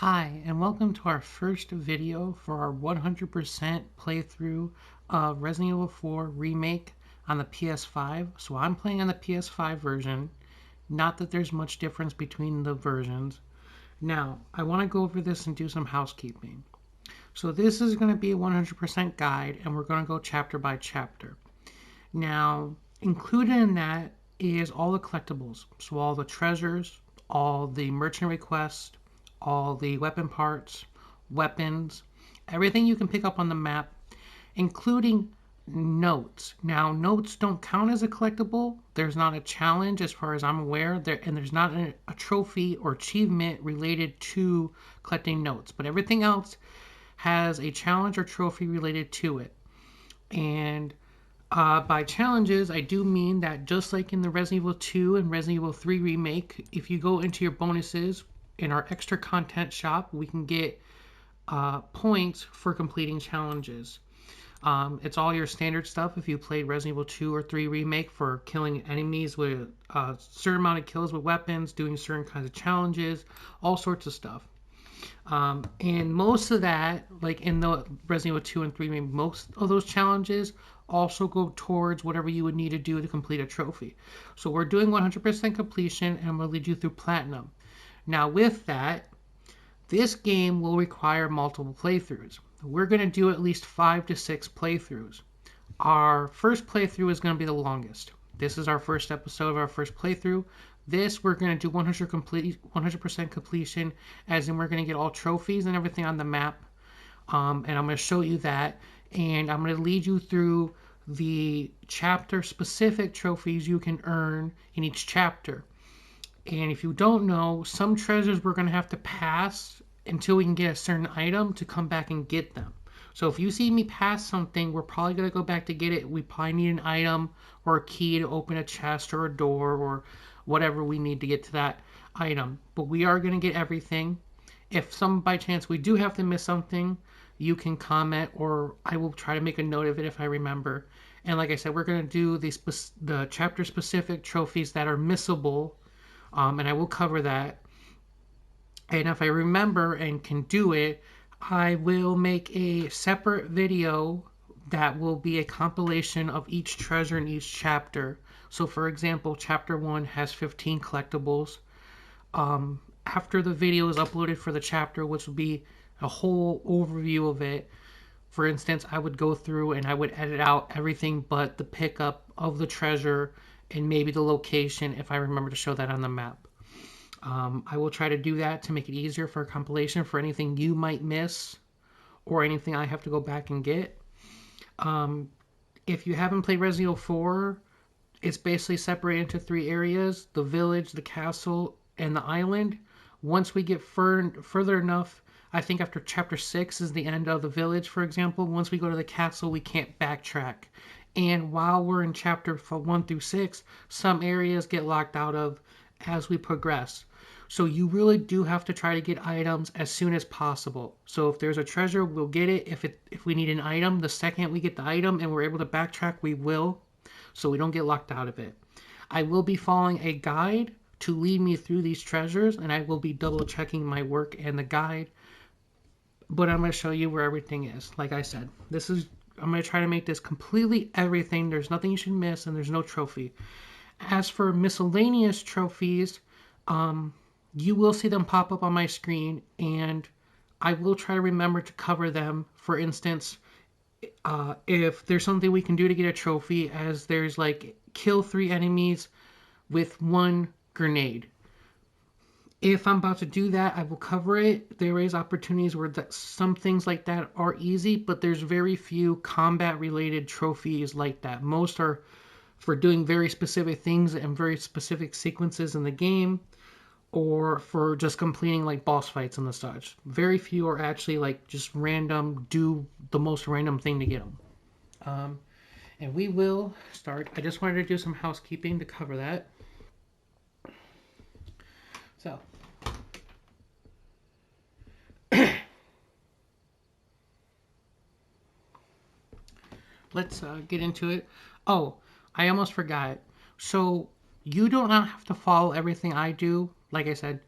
Hi, and welcome to our first video for our 100% playthrough of Resident Evil 4 Remake on the PS5. So I'm playing on the PS5 version. Not that there's much difference between the versions. Now, I want to go over this and do some housekeeping. So this is going to be a 100% guide, and we're going to go chapter by chapter. Now, included in that is all the collectibles. So all the treasures, all the merchant requests, all the weapon parts, weapons, everything you can pick up on the map, including notes. Now, notes don't count as a collectible. There's not a challenge as far as I'm aware, and there's not a trophy or achievement related to collecting notes. But everything else has a challenge or trophy related to it. And by challenges, I do mean that just like in the Resident Evil 2 and Resident Evil 3 Remake, if you go into your bonuses in our extra content shop, we can get points for completing challenges. It's all your standard stuff if you played Resident Evil 2 or 3 Remake for killing enemies with a certain amount of kills with weapons, doing certain kinds of challenges, all sorts of stuff. And most of that, like in the Resident Evil 2 and 3, most of those challenges also go towards whatever you would need to do to complete a trophy. So we're doing 100% completion, and I'm going to lead you through Platinum. Now, with that, this game will require multiple playthroughs. We're going to do at least 5 to 6 playthroughs. Our first playthrough is going to be the longest. This is our first episode of our first playthrough. This we're going to do 100% completion, as in we're going to get all trophies and everything on the map. And I'm going to show you that. And I'm going to lead you through the chapter-specific trophies you can earn in each chapter. And if you don't know, some treasures we're going to have to pass until we can get a certain item to come back and get them. So if you see me pass something, we're probably going to go back to get it. We probably need an item or a key to open a chest or a door or whatever we need to get to that item. But we are going to get everything. If some by chance we do have to miss something, you can comment, or I will try to make a note of it if I remember. And like I said, we're going to do the chapter specific trophies that are missable. And I will cover that. And if I remember and can do it, I will make a separate video that will be a compilation of each treasure in each chapter. So for example, chapter 1 has 15 collectibles. After the video is uploaded for the chapter, which will be a whole overview of it, for instance, I would go through and I would edit out everything but the pickup of the treasure and maybe the location if I remember to show that on the map. I will try to do that to make it easier for a compilation for anything you might miss or anything I have to go back and get. If you haven't played Resident Evil 4, it's basically separated into 3 areas: the village, the castle, and the island. Once we get further enough, I think after chapter 6 is the end of the village, for example. Once we go to the castle, we can't backtrack. And while we're in chapter 1 through 6, some areas get locked out of as we progress. So you really do have to try to get items as soon as possible. So if there's a treasure, we'll get it. If we need an item, the second we get the item and we're able to backtrack, we will. So we don't get locked out of it. I will be following a guide to lead me through these treasures, and I will be double checking my work and the guide. But I'm going to show you where everything is. Like I said, I'm going to try to make this completely everything. There's nothing you should miss, and there's no trophy. As for miscellaneous trophies, you will see them pop up on my screen, and I will try to remember to cover them. For instance, if there's something we can do to get a trophy, as there's like kill 3 enemies with 1 grenade. If I'm about to do that, I will cover it. There is opportunities where some things like that are easy, but there's very few combat-related trophies like that. Most are for doing very specific things and very specific sequences in the game, or for just completing like boss fights and the such. Very few are actually like just random, do the most random thing to get them. And we will start. I just wanted to do some housekeeping to cover that. So let's get into it. Oh, I almost forgot. So you do not have to follow everything I do. Like I said,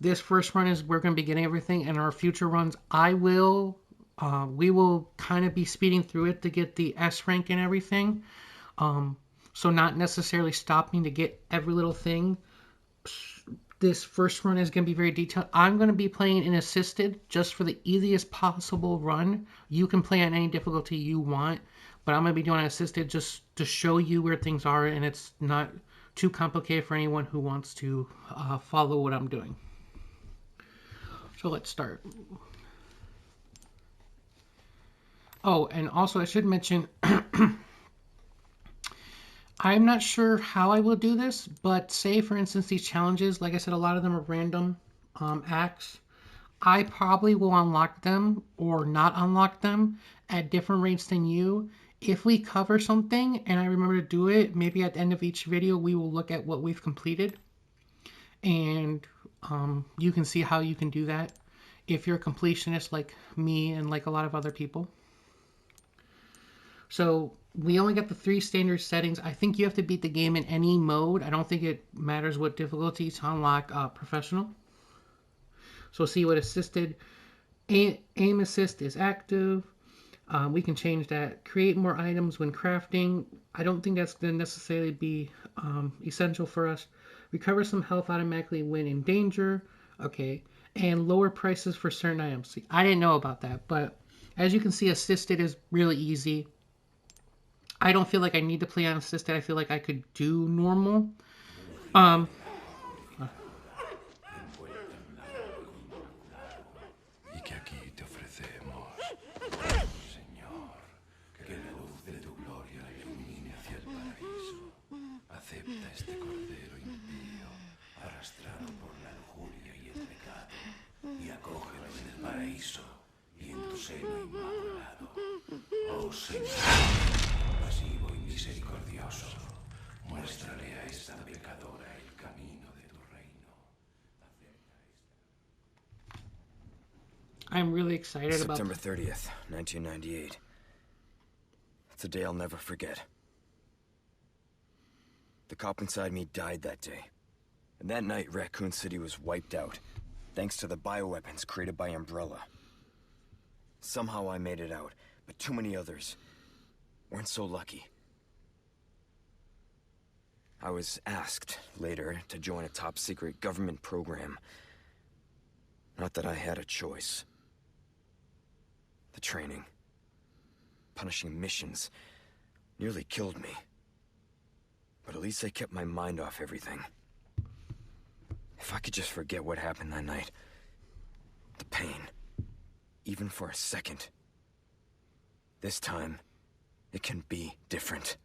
this first run is we're going to be getting everything, and our future runs, we will kind of be speeding through it to get the S rank and everything. So not necessarily stopping to get every little thing. This first run is going to be very detailed. I'm going to be playing in assisted just for the easiest possible run. You can play on any difficulty you want, but I'm going to be doing assisted just to show you where things are, and it's not too complicated for anyone who wants to follow what I'm doing. So let's start. Oh, and also I should mention, I'm not sure how I will do this, but say for instance these challenges, like I said, a lot of them are random acts. I probably will unlock them or not unlock them at different rates than you. If we cover something and I remember to do it, maybe at the end of each video we will look at what we've completed, and you can see how you can do that if you're a completionist like me and like a lot of other people. So we only got the 3 standard settings. I think you have to beat the game in any mode. I don't think it matters what difficulty to unlock professional. So see what assisted. Aim assist is active. We can change that. Create more items when crafting. I don't think that's going to necessarily be essential for us. Recover some health automatically when in danger. Okay. And lower prices for certain items. See, I didn't know about that, but as you can see, assisted is really easy. I don't feel like I need to play on assisted. I feel like I could do normal. Acepta este cordero impío, arrastrado por la lujuria y el pecado, y acógelo en el paraíso y en tu seno inmaculado. Oh Señor, compasivo y misericordioso, muéstrale a esta pecadora el camino de tu reino. I'm really excited about September 30th, 1998. It's a day I'll never forget. The cop inside me died that day. And that night, Raccoon City was wiped out, thanks to the bioweapons created by Umbrella. Somehow I made it out, but too many others weren't so lucky. I was asked later to join a top-secret government program. Not that I had a choice. The training, punishing missions, nearly killed me. But at least I kept my mind off everything. If I could just forget what happened that night. The pain. Even for a second. This time, it can be different.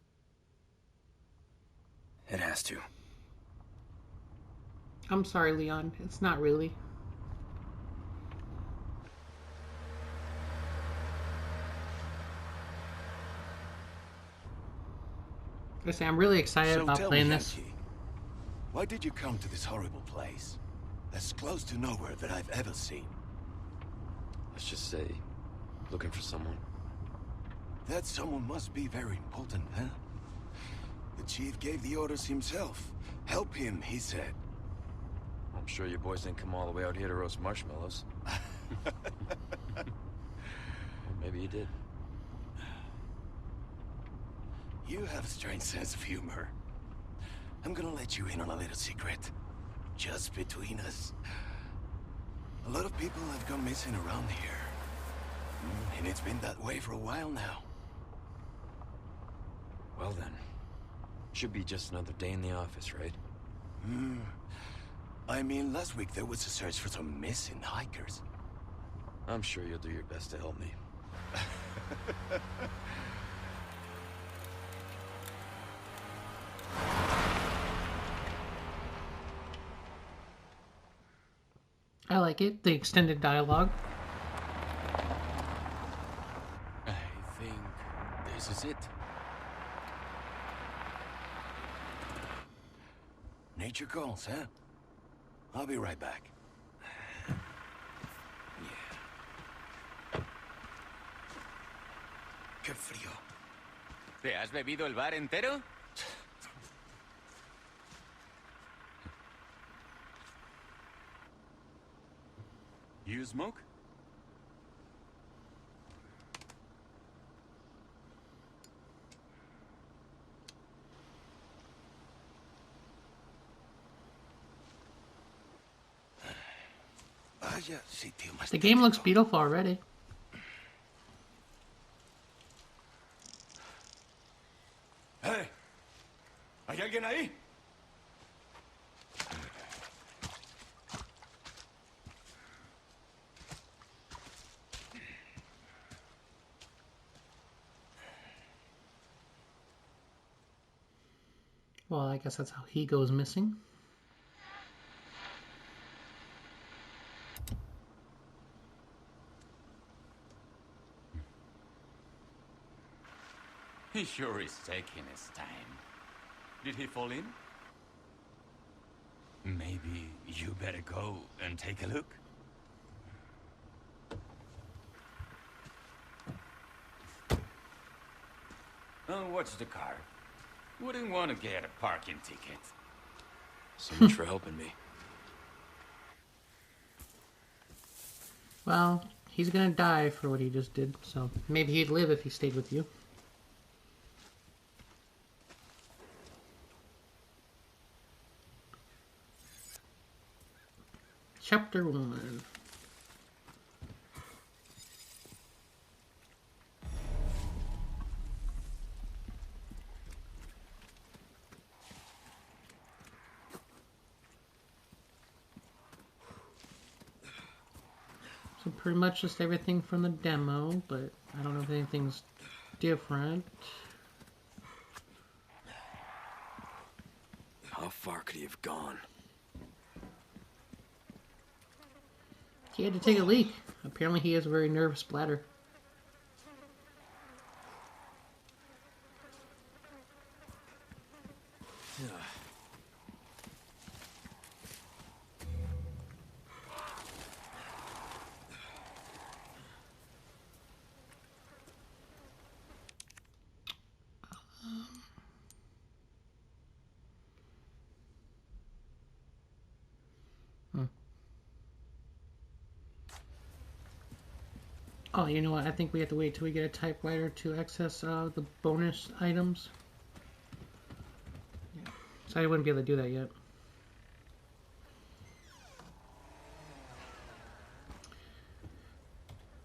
It has to. I'm sorry, Leon. It's not really. I say I'm really excited about playing this. Why did you come to this horrible place? As close to nowhere that I've ever seen. Let's just say, looking for someone. That someone must be very important, huh? The chief gave the orders himself. Help him, he said. I'm sure you boys didn't come all the way out here to roast marshmallows. Maybe you did. You have a strange sense of humor. I'm gonna let you in on a little secret. Just between us. A lot of people have gone missing around here. And it's been that way for a while now. Well then, should be just another day in the office, right? I mean, last week there was a search for some missing hikers. I'm sure you'll do your best to help me. I like it. The extended dialogue. I think this is it. Nature calls, huh? I'll be right back. Qué frío. ¿Te has bebido el bar entero? You smoke? Vaya sitio más The game looks tétrico. beautiful already. ¡Eh! ¿Hay alguien ahí? Well, I guess that's how he goes missing. He sure is taking his time. Did he fall in? Maybe you better go and take a look. Oh, watch the car. Wouldn't want to get a parking ticket. So much for helping me. Well, he's gonna die for what he just did, so maybe he'd live if he stayed with you. Chapter 1. So pretty much just everything from the demo, but I don't know if anything's different. How far could he have gone? He had to take a leak. Apparently he has a very nervous bladder. Oh, you know what? I think we have to wait till we get a typewriter to access the bonus items. Yeah. So I wouldn't be able to do that yet.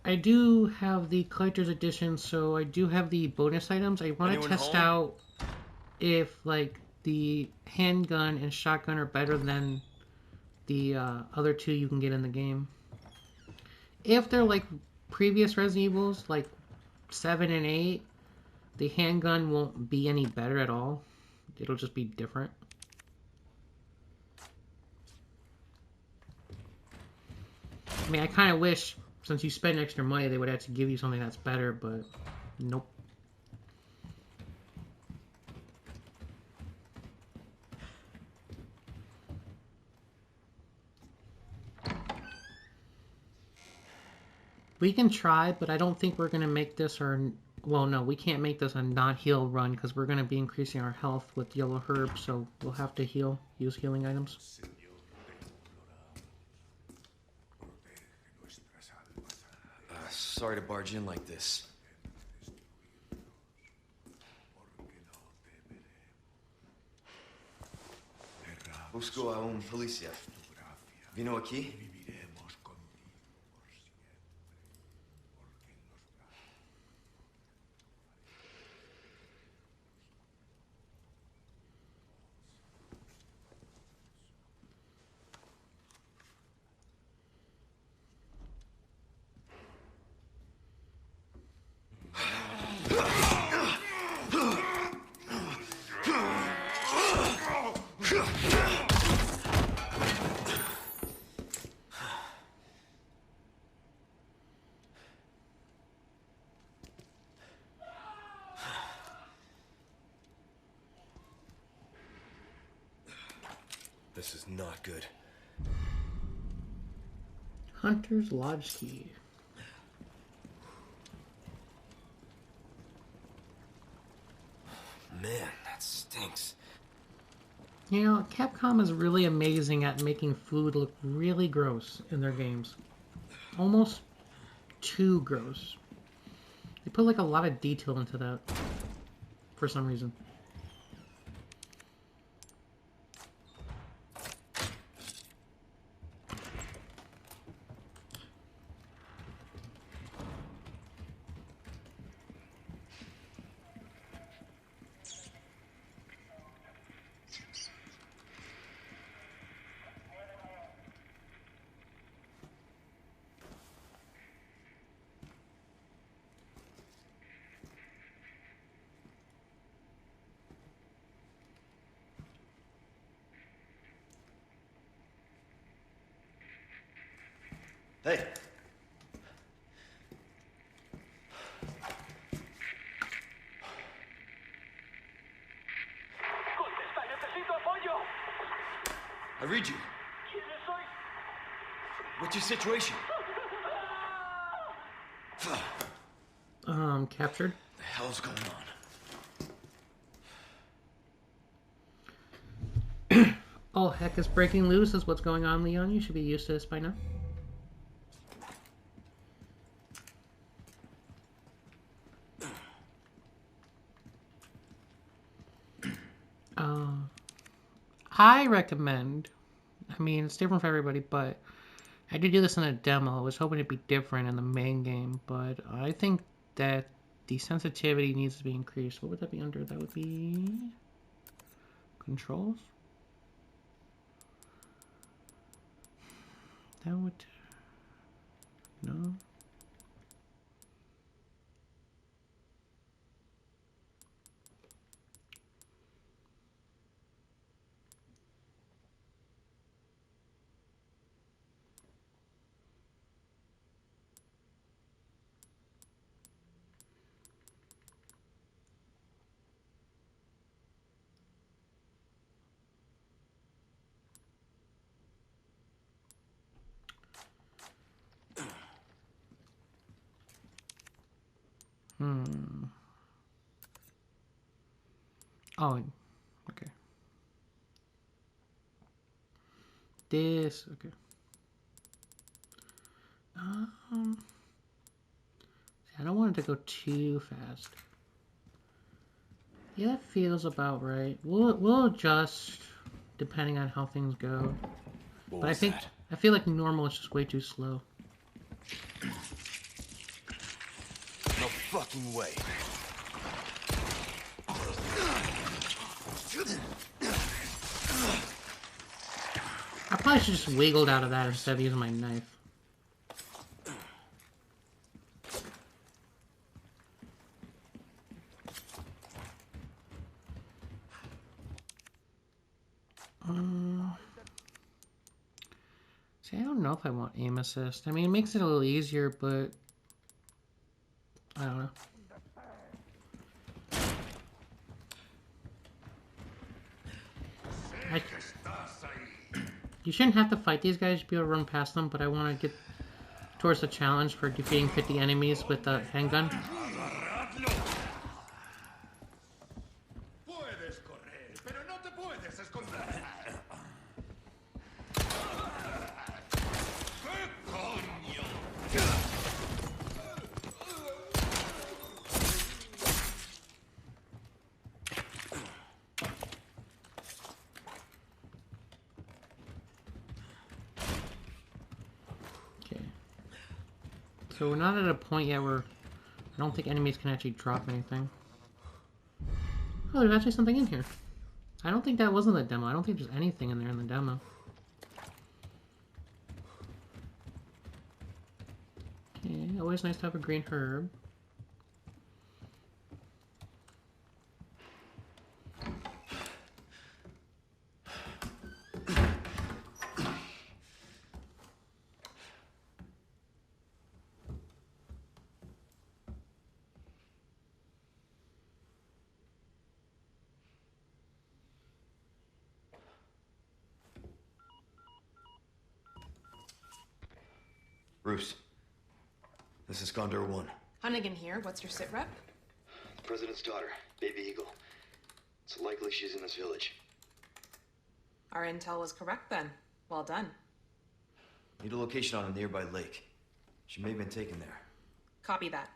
I do have the collector's edition, so I do have the bonus items. I want to Anyone test home? out if, like, the handgun and shotgun are better than the other two you can get in the game. If they're like previous Resident Evils, like 7 and 8, the handgun won't be any better at all. It'll just be different. I mean, I kind of wish, since you spend extra money, they would actually give you something that's better, but nope. We can try, but I don't think we're going to make this our... Well, no, we can't make this a non-heal run because we're going to be increasing our health with yellow herb, so we'll have to heal, use healing items. Sorry to barge in like this. Busco a un policía. Vino aquí? This is not good. Hunter's Lodge Key. Man, that stinks. You know, Capcom is really amazing at making food look really gross in their games. almost too gross. They put like a lot of detail into that for some reason. Hey. Contesta, necesito apoyo. I read you. ¿Quiénes sois? What's your situation? Captured. What the hell's going on? All heck is breaking loose is what's going on, Leon. You should be used to this by now. I recommend, I mean, it's different for everybody, but I did do this in a demo. I was hoping it'd be different in the main game, but I think that the sensitivity needs to be increased. What would that be under? That would be controls. That would, no. Oh, okay. This, okay. I don't want it to go too fast. Yeah, that feels about right. We'll adjust depending on how things go. But I feel like normal is just way too slow. No fucking way. I probably should just wiggled out of that instead of using my knife. See, I don't know if I want aim assist. I mean, it makes it a little easier, but I don't know. You shouldn't have to fight these guys to be able to run past them, but I want to get towards the challenge for defeating 50 enemies with a handgun. So we're not at a point yet where I don't think enemies can actually drop anything. Oh, there's actually something in here. I don't think that was in the demo. I don't think there's anything in there in the demo. Okay, always nice to have a green herb. Bruce, this is Condor 1. Hunnigan here. What's your sit rep? The President's daughter, Baby Eagle. It's likely she's in this village. Our intel was correct then. Well done. Need a location on a nearby lake. She may have been taken there. Copy that.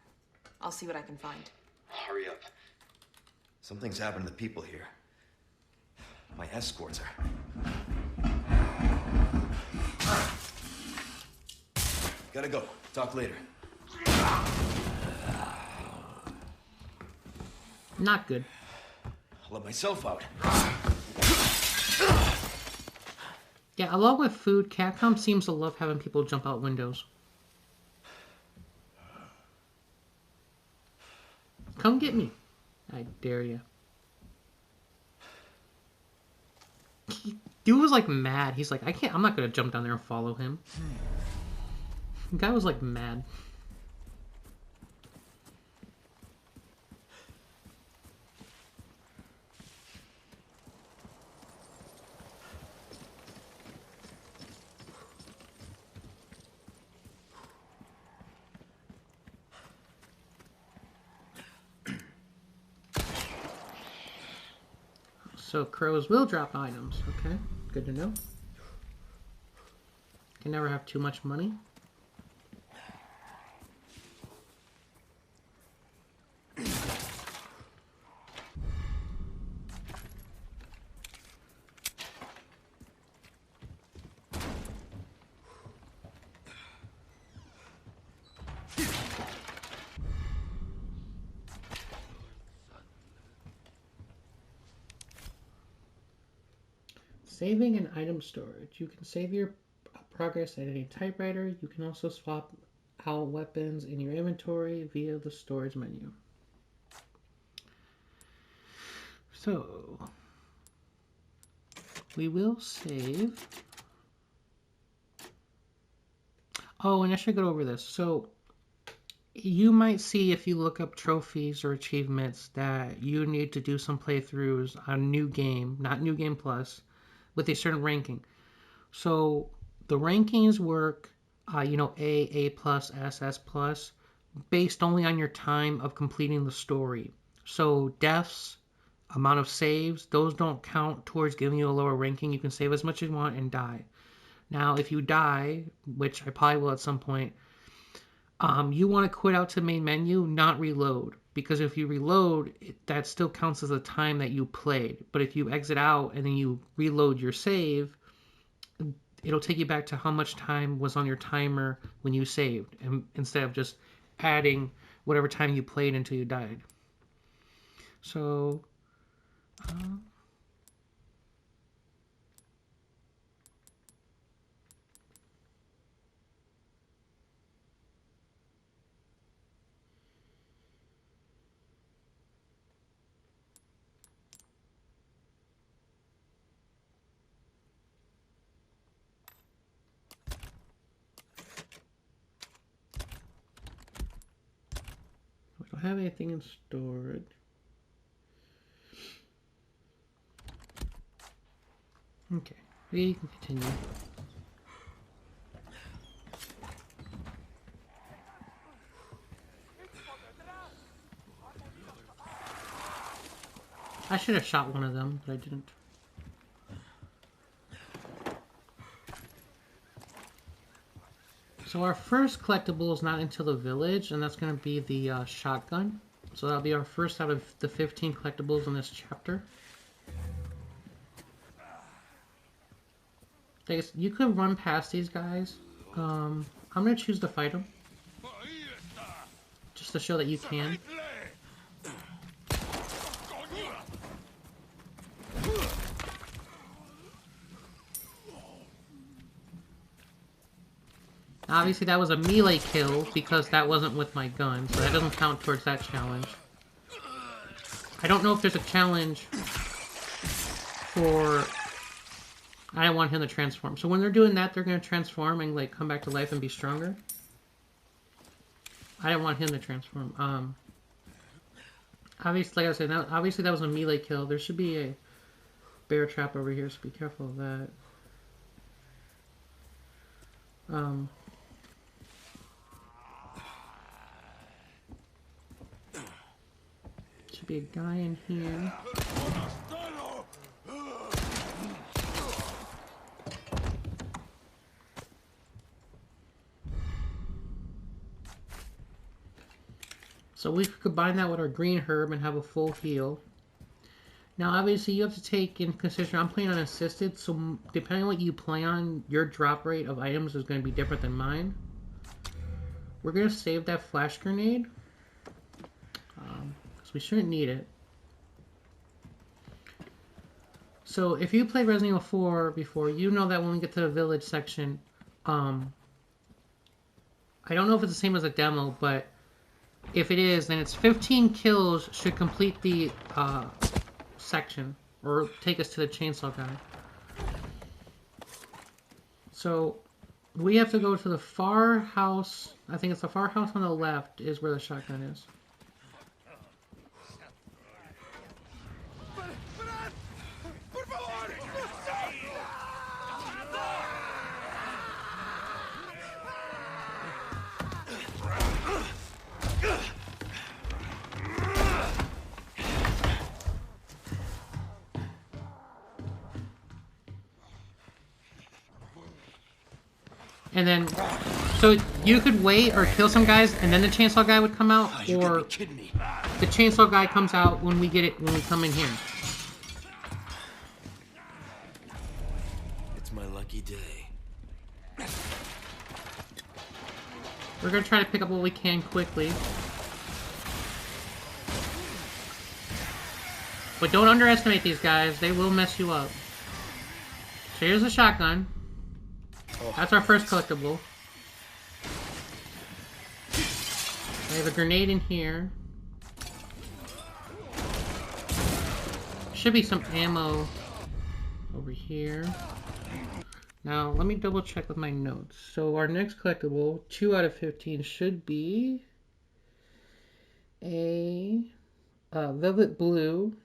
I'll see what I can find. Hurry up. Something's happened to the people here. My escorts are... Gotta go. Talk later. Not good. I'll let myself out. Yeah, along with food, Capcom seems to love having people jump out windows. Come get me. I dare you. Dude was like mad. He's like, I'm not gonna jump down there and follow him. The guy was like mad. So crows will drop items. Okay, good to know. Can never have too much money. Saving and item storage. You can save your progress at any typewriter. You can also swap out weapons in your inventory via the storage menu. So, we will save. Oh, and I should go over this. So, you might see if you look up trophies or achievements that you need to do some playthroughs on New Game, not New Game Plus, with a certain ranking. So the rankings work, A plus, S plus, based only on your time of completing the story. So deaths, amount of saves, those don't count towards giving you a lower ranking. You can save as much as you want and die. Now, if you die, which I probably will at some point, you want to quit out to main menu, not reload. Because if you reload, that still counts as the time that you played. But if you exit out and then you reload your save, it'll take you back to how much time was on your timer when you saved, and instead of just adding whatever time you played until you died. So, we don't have anything in storage. Okay, we can continue. I should have shot one of them, but I didn't. So our first collectible is not until the village, and that's going to be the shotgun. So that'll be our first out of the 15 collectibles in this chapter. I guess you could run past these guys. I'm going to choose to fight them. Just to show that you can. Obviously that was a melee kill because that wasn't with my gun, so that doesn't count towards that challenge. I don't know if there's a challenge for... I don't want him to transform. So when they're doing that, they're going to transform and like come back to life and be stronger. I didn't want him to transform. Obviously, like I said, obviously that was a melee kill. There should be a bear trap over here, so be careful of that. Should be a guy in here. So we could combine that with our green herb and have a full heal. Now, obviously, you have to take in consideration, I'm playing on assisted, so depending on what you play on, your drop rate of items is going to be different than mine. We're going to save that flash grenade, because we shouldn't need it. So, if you played Resident Evil 4 before, you know that when we get to the village section, I don't know if it's the same as a demo, but if it is, then it's 15 kills should complete the section, or take us to the chainsaw guy. So we have to go to the far house. I think it's the far house on the left is where the shotgun is. And then, so you could wait or kill some guys, and then the chainsaw guy would come out, or the chainsaw guy comes out when we get it when we come in here. It's my lucky day. We're gonna try to pick up what we can quickly, but don't underestimate these guys; they will mess you up. So here's a shotgun. That's our first collectible. I have a grenade in here. Should be some ammo over here. Now, let me double check with my notes. So our next collectible, 2 out of 15, should be a velvet blue.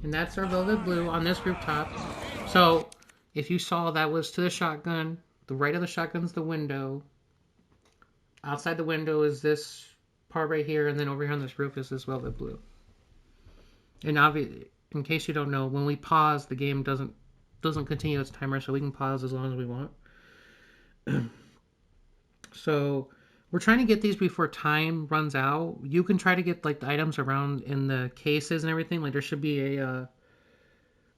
And that's our velvet blue on this rooftop. So, if you saw, that was to the shotgun. The right of the shotgun's the window. Outside the window is this part right here, and then over here on this roof is this velvet blue. And obviously, in case you don't know, when we pause, the game doesn't continue its timer, so we can pause as long as we want. So, we're trying to get these before time runs out. You can try to get like the items around in the cases and everything. Like there should be a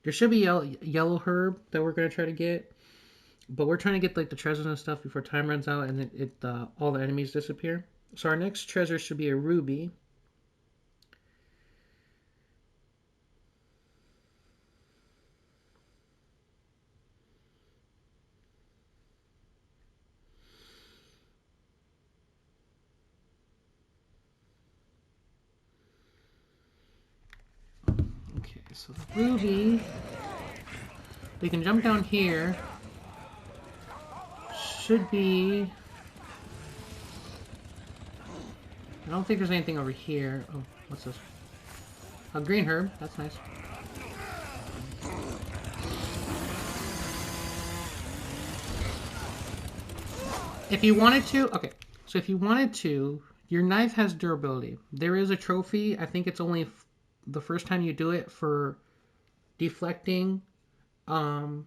yellow herb that we're gonna try to get, but we're trying to get like the treasures and stuff before time runs out, and all the enemies disappear. So our next treasure should be a ruby. Okay, so the ruby, we can jump down here. Should be... I don't think there's anything over here. Oh, what's this? A green herb. That's nice. If you wanted to... Okay, so if you wanted to, your knife has durability. There is a trophy. I think it's only the first time you do it for deflecting an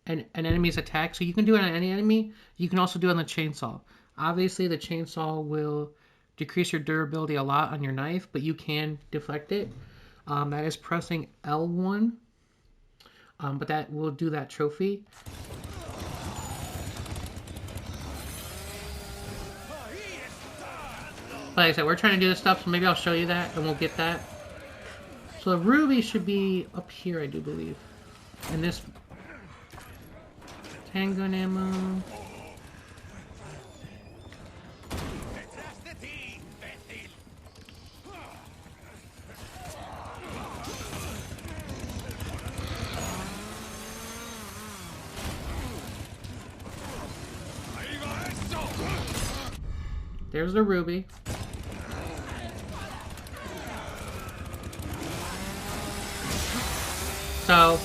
enemy's attack. So you can do it on any enemy. You can also do it on the chainsaw. Obviously, the chainsaw will decrease your durability a lot on your knife, but you can deflect it. That is pressing L1, but that will do that trophy. But like I said, we're trying to do this stuff, so maybe I'll show you that, and we'll get that. So the ruby should be up here, I do believe. And this... handgun ammo... There's the ruby. So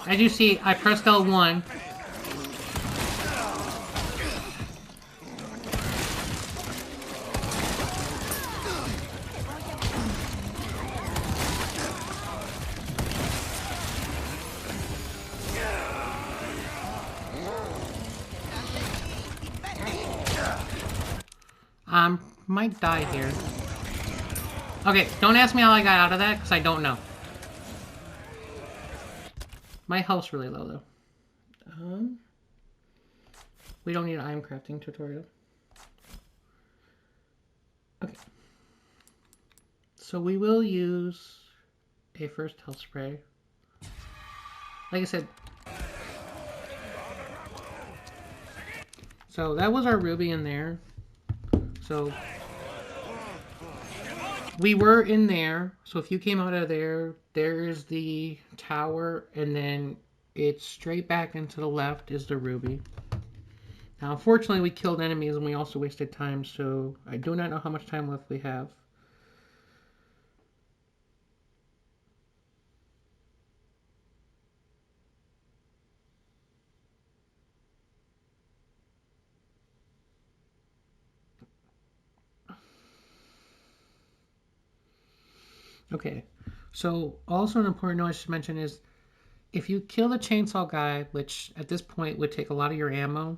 As you see, I pressed L1. Might die here. Okay, don't ask me how I got out of that, because I don't know. My health's really low, though. We don't need an item crafting tutorial. Okay. So we will use a first health spray. Like I said. So that was our ruby in there. So we were in there. So if you came out of there, there's the tower, and then it's straight back and to the left is the ruby. Now, unfortunately, we killed enemies and we also wasted time, so I do not know how much time left we have. Okay, so also an important note I should mention is if you kill the chainsaw guy, which at this point would take a lot of your ammo,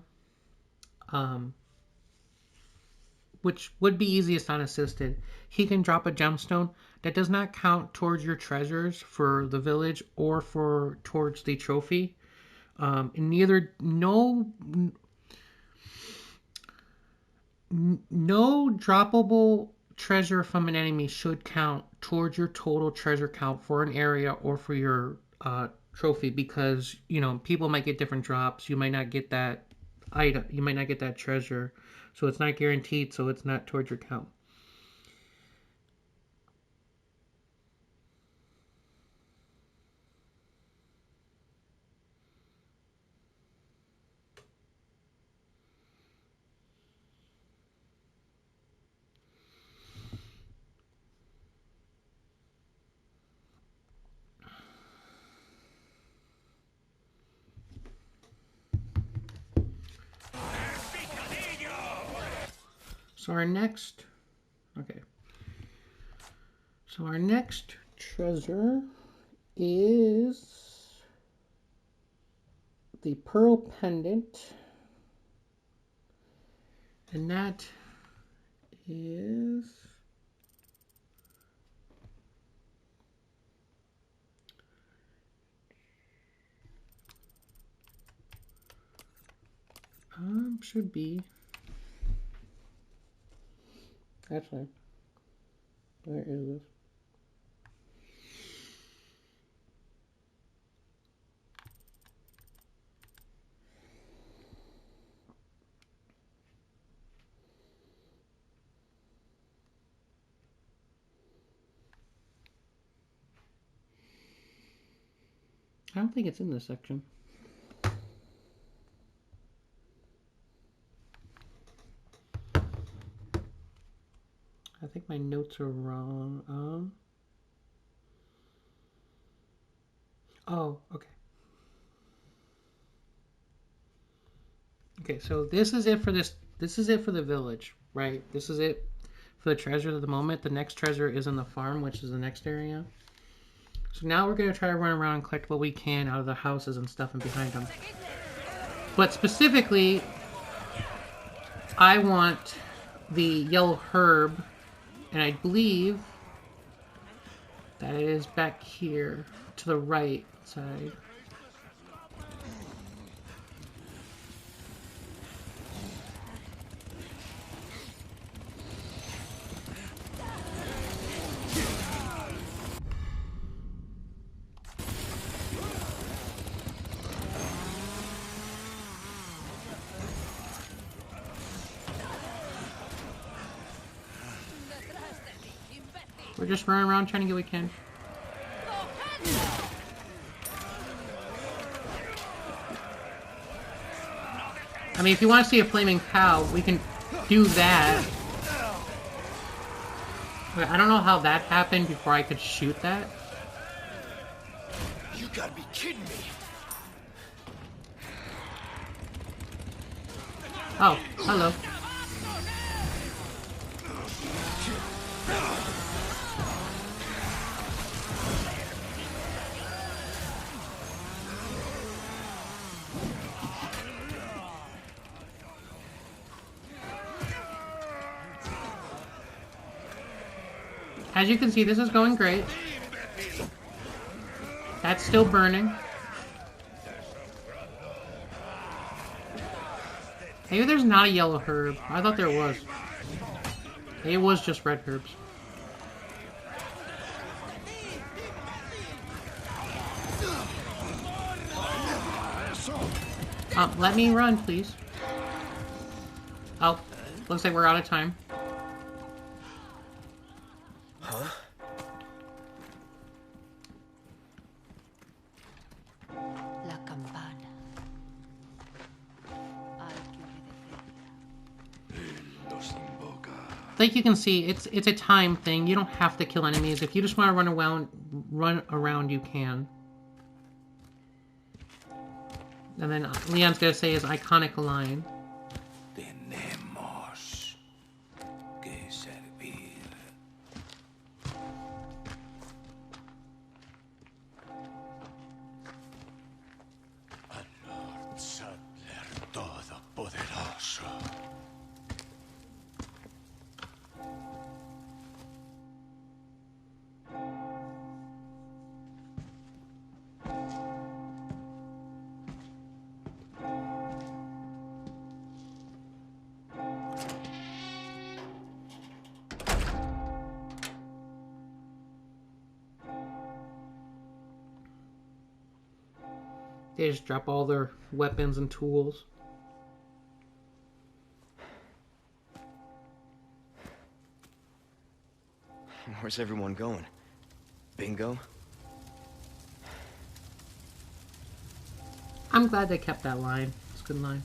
which would be easiest unassisted, he can drop a gemstone that does not count towards your treasures for the village or for towards the trophy. No droppable treasure from an enemy should count towards your total treasure count for an area or for your trophy, because people might get different drops. You might not get that item, you might not get that treasure, so it's not guaranteed, so it's not towards your count. So our next treasure is the pearl pendant, and that is should be actually, where is this? I don't think it's in this section. I think my notes are wrong. Oh, okay. Okay, so this is it for this. This is it for the village, right? This is it for the treasures at the moment. The next treasure is in the farm, which is the next area. So now we're going to try to run around and collect what we can out of the houses and stuff and behind them. But specifically, I want the yellow herb, and I believe that it is back here to the right side. We're just running around trying to get what we can. I mean, if you want to see a flaming cow, we can do that. Wait, I don't know how that happened before I could shoot that. You gotta be kidding me. Oh, hello. As you can see, this is going great. That's still burning. Maybe there's not a yellow herb. I thought there was. It was just red herbs. Let me run, please. Oh, looks like we're out of time. Huh? La campana. Like you can see, it's a time thing. You don't have to kill enemies. If you just want to run around, you can. And then Leon's gonna say his iconic line. Tenemos que servir. Al Lord Saddler Todopoderoso. They just drop all their weapons and tools. Where's everyone going? Bingo? I'm glad they kept that line. It's a good line.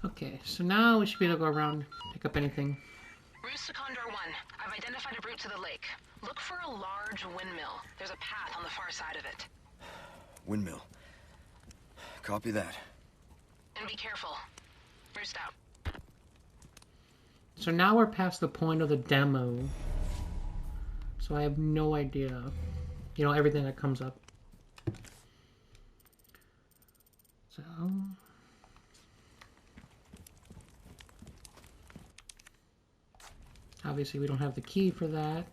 Okay, so now we should be able to go around, pick up anything. Roost to Condor 1. I've identified a route to the lake. Look for a large windmill. There's a path on the far side of it. Windmill. Copy that. And be careful. Roost out. So now we're past the point of the demo. So I have no idea. You know, everything that comes up. So... obviously we don't have the key for that.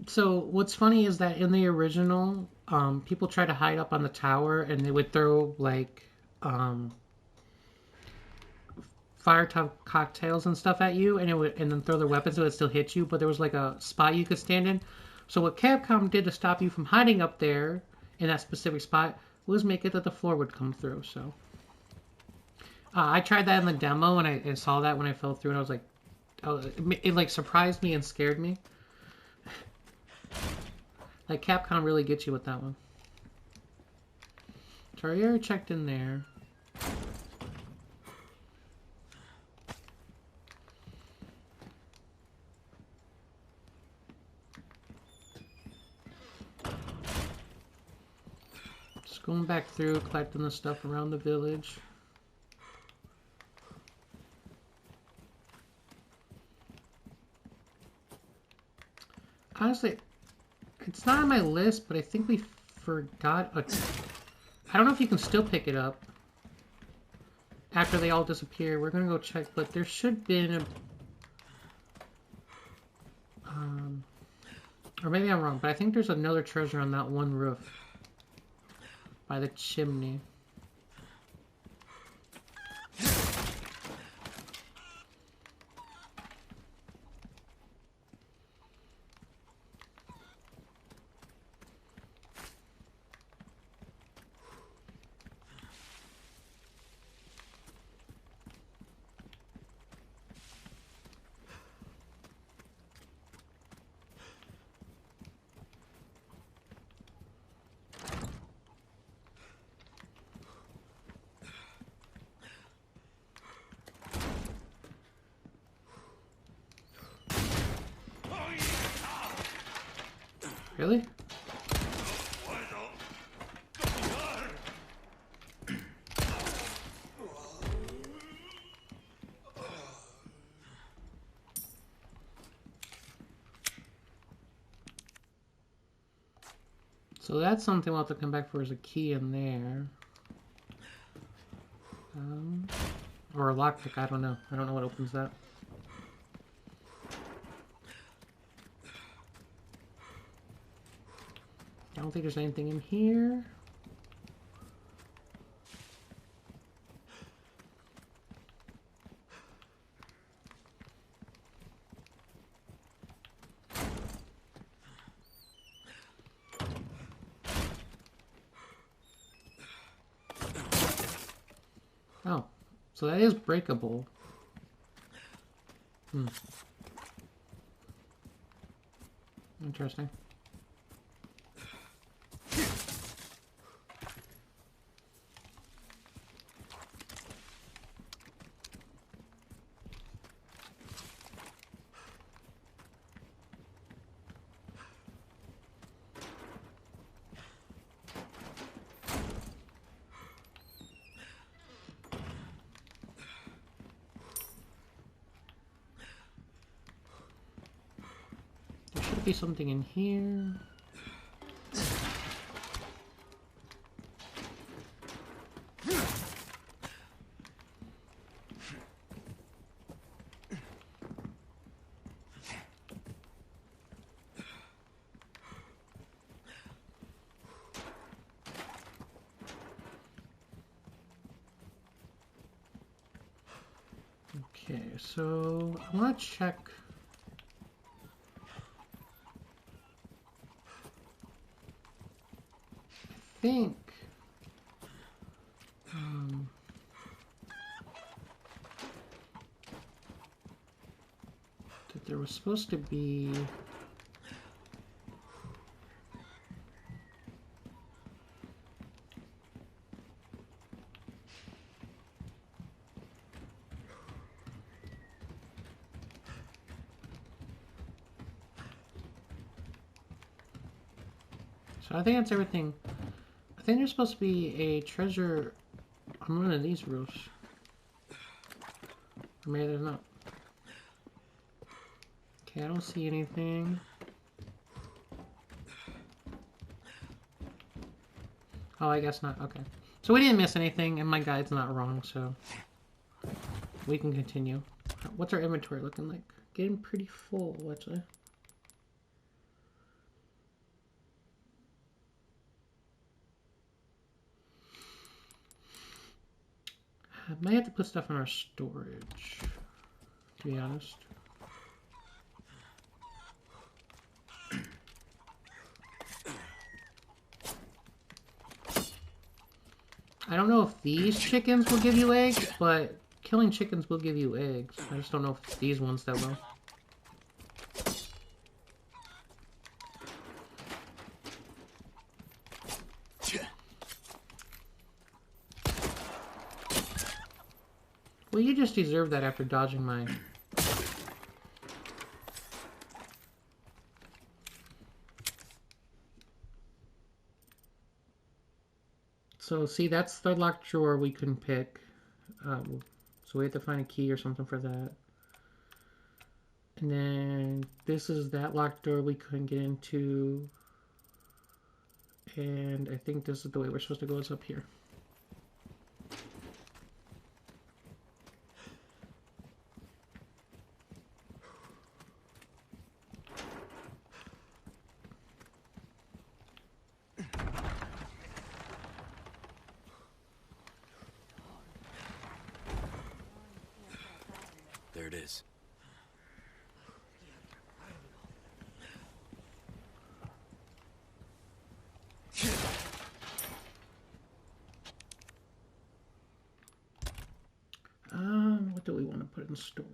So what's funny is that in the original, people try to hide up on the tower and they would throw like fire top cocktails and stuff at you, and then throw their weapons so it still hit you. But there was like a spot you could stand in. So what Capcom did to stop you from hiding up there in that specific spot was make it that the floor would come through. So I tried that in the demo, and I saw that when I fell through, and I was like, oh, it like surprised me and scared me. Like Capcom really gets you with that one. So I already checked in there. Just going back through, collecting the stuff around the village. Honestly, it's not on my list, but I think we forgot. I don't know if you can still pick it up after they all disappear. We're gonna go check, but there should be a... or maybe I'm wrong, but I think there's another treasure on that one roof by the chimney. Really? So that's something we'll have to come back for, is a key in there. Or a lockpick, I don't know. I don't know what opens that. I don't think there's anything in here. Oh, so that is breakable. Interesting. There should be something in here. Okay, so I want to check. I think that there was supposed to be so I think that's everything. I think there's supposed to be a treasure on one of these roofs. Or maybe there's not. Okay, I don't see anything. Oh, I guess not. Okay. So we didn't miss anything, and my guide's not wrong, so we can continue. What's our inventory looking like? Getting pretty full, actually. I might have to put stuff in our storage, to be honest. I don't know if these chickens will give you eggs, but killing chickens will give you eggs. I just don't know if these ones that will. Well, you just deserve that after dodging mine. So, see, that's the locked drawer we couldn't pick. So we have to find a key or something for that. And then this is that locked door we couldn't get into. And I think this is the way we're supposed to go, is up here. There it is. What do we want to put in storage?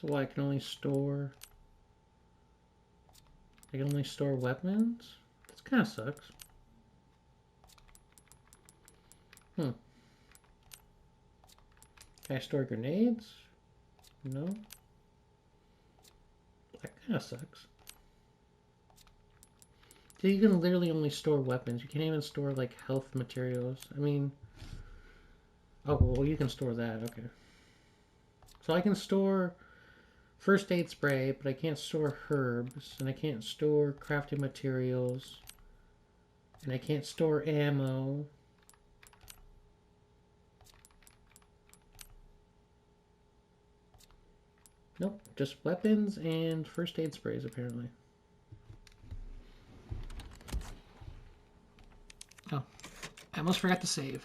So I can only store... I can only store weapons? This kind of sucks. Can I store grenades? No. That kind of sucks. So you can literally only store weapons. You can't even store, like, health materials. I mean... Oh, well, you can store that. Okay. So I can store first aid spray, but I can't store herbs, and I can't store crafting materials, and I can't store ammo. Nope, just weapons and first aid sprays, apparently. Oh, I almost forgot to save.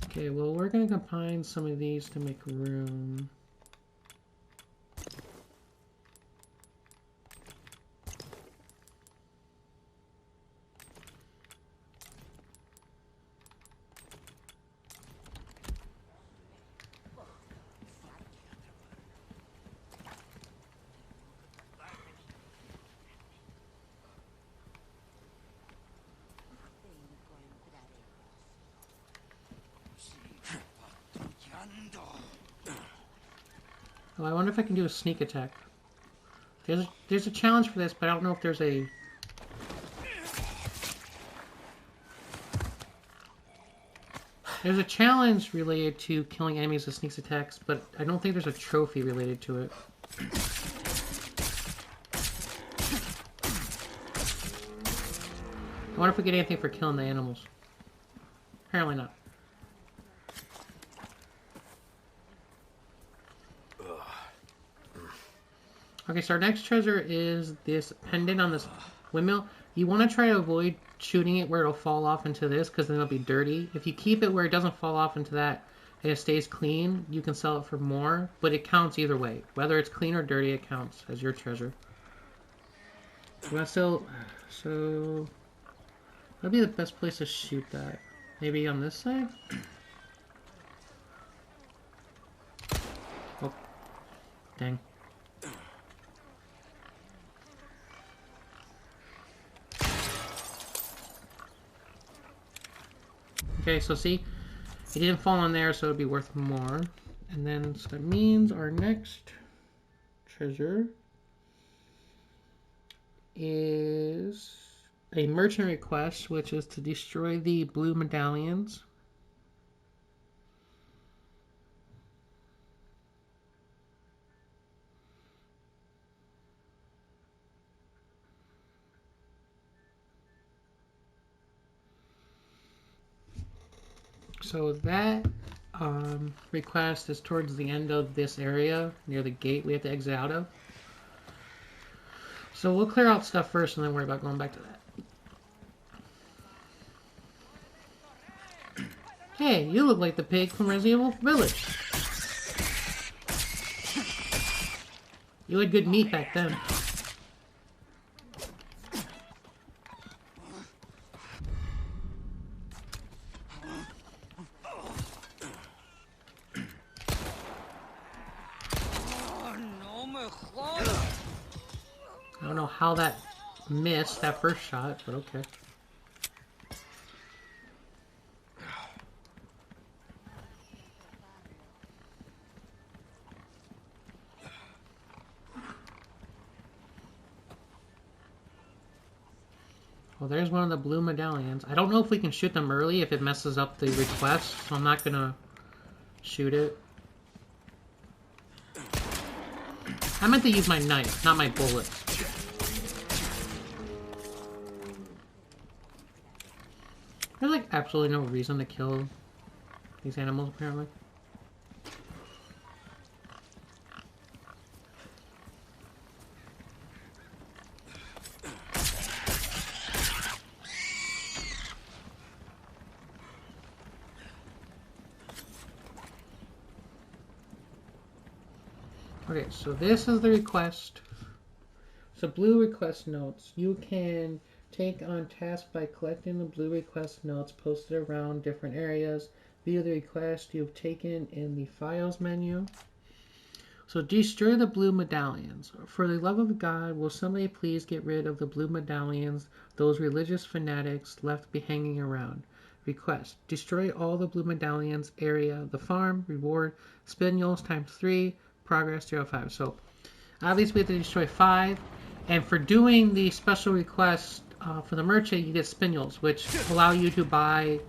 Okay, well, we're going to combine some of these to make room. Oh, I wonder if I can do a sneak attack. There's a challenge for this, but I don't know if there's a... There's a challenge related to killing enemies with sneak attacks, but I don't think there's a trophy related to it. I wonder if we get anything for killing the animals. Apparently not. Okay, so our next treasure is this pendant on this windmill. You want to try to avoid shooting it where it'll fall off into this, because then it'll be dirty. If you keep it where it doesn't fall off into that and it stays clean, you can sell it for more, but it counts either way. Whether it's clean or dirty, it counts as your treasure. You want to still... So... That'd be the best place to shoot that. Maybe on this side? Oh. Dang. Okay, so see, it didn't fall on there, so it'd be worth more. And then, so that means our next treasure is a merchant request, which is to destroy the blue medallions. So that request is towards the end of this area, near the gate we have to exit out of. So we'll clear out stuff first and then worry about going back to that. Hey, you look like the pig from Resident Evil Village. You had good meat back then. I don't know how that missed that first shot, but okay. Well, there's one of the blue medallions. I don't know if we can shoot them early if it messes up the request, so I'm not gonna shoot it. I meant to use my knife, not my bullets. There's like absolutely no reason to kill these animals, apparently. Okay, so this is the request. So blue request notes. You can take on task by collecting the blue request notes posted around different areas. View the request you have taken in the Files menu. So destroy the blue medallions. For the love of God, will somebody please get rid of the blue medallions those religious fanatics left be hanging around? Request. Destroy all the blue medallions area, the farm, reward, spinels times 3, progress 0.5. So obviously we have to destroy 5. And for doing the special request for the merchant, you get spinels, which allow you to buy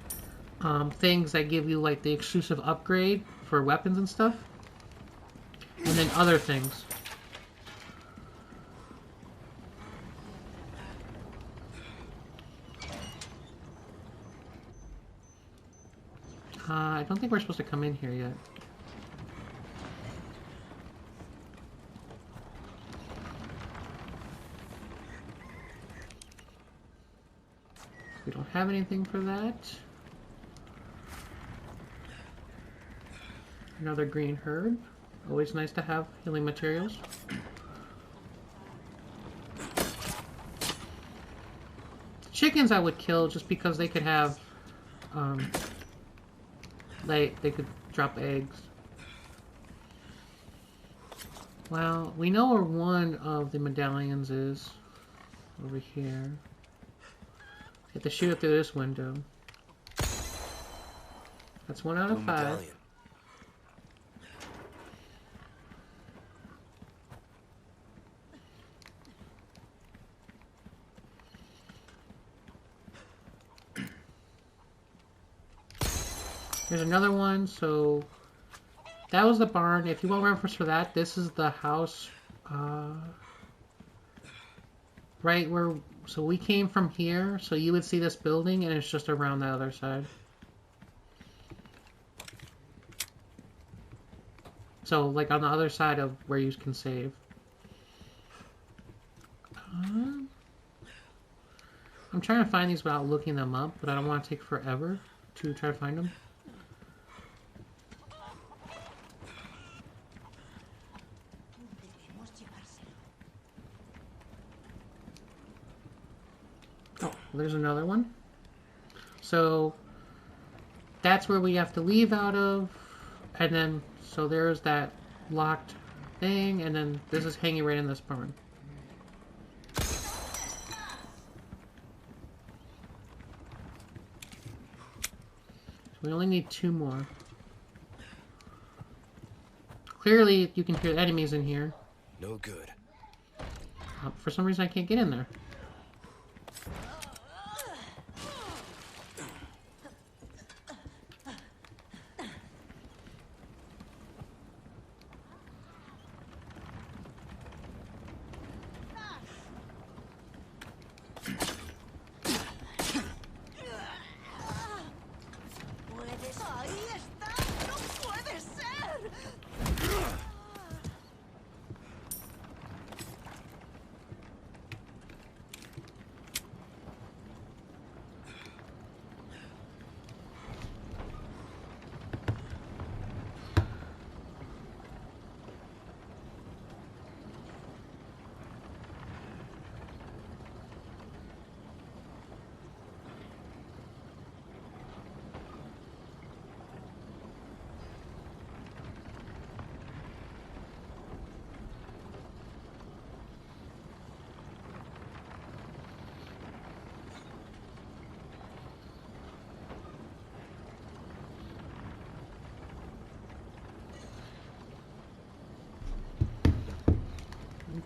things that give you like the exclusive upgrade for weapons and stuff. And then other things. I don't think we're supposed to come in here yet. We don't have anything for that. Another green herb. Always nice to have healing materials. Chickens I would kill just because they could have they could drop eggs. Well, we know where one of the medallions is. Over here. You have to shoot it through this window. That's 1 out of 5. Medallion. Here's another one, so that was the barn. If you want reference for that, this is the house right where, so we came from here, so you would see this building and it's just around the other side. So like on the other side of where you can save. I'm trying to find these without looking them up, but I don't want to take forever to try to find them. Oh, there's another one. So that's where we have to leave out of, and then so there's that locked thing, and then this is hanging right in this barn. We only need 2 more. Clearly, you can hear enemies in here. No good. For some reason, I can't get in there.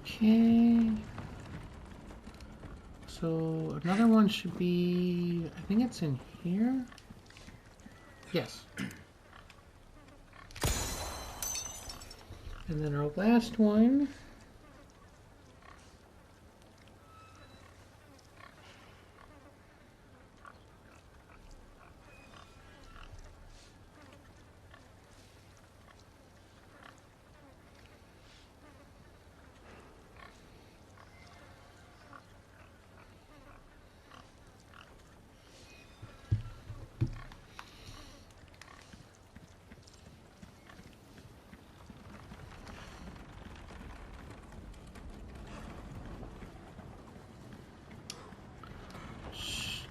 Okay. So another one should be, I think it's in here. Yes. And then our last one.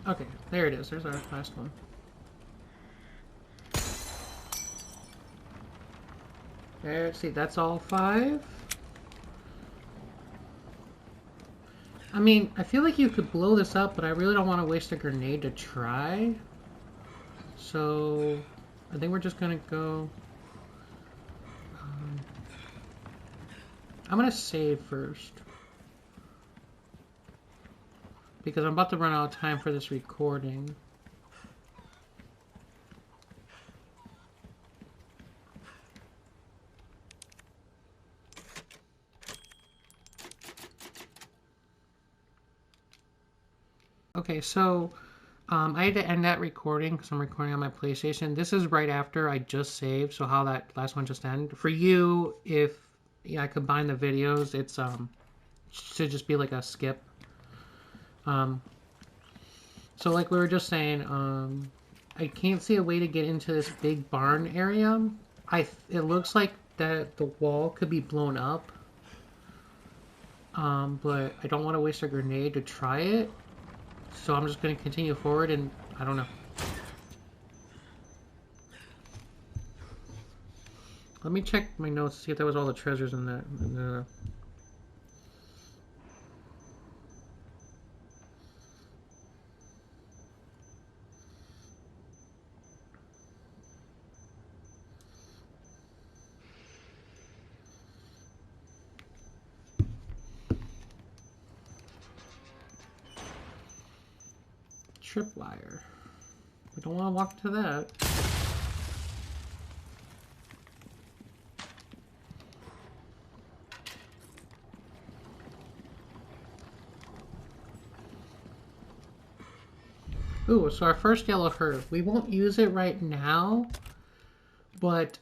Okay, there it is. There's our last one. Let's see, that's all 5. I mean, I feel like you could blow this up, but I really don't want to waste a grenade to try. So, I think we're just gonna go... I'm gonna save first. Because I'm about to run out of time for this recording. Okay, so I had to end that recording because I'm recording on my PlayStation. This is right after I just saved, so how that last one just ended. For you, if I combine the videos, it's should just be like a skip. So like we were just saying, I can't see a way to get into this big barn area. It looks like that the wall could be blown up. But I don't want to waste a grenade to try it. So I'm just going to continue forward and I don't know. Let me check my notes to see if there was all the treasures in there. Tripwire. I don't want to walk to that. Ooh, so our first yellow herb. We won't use it right now, but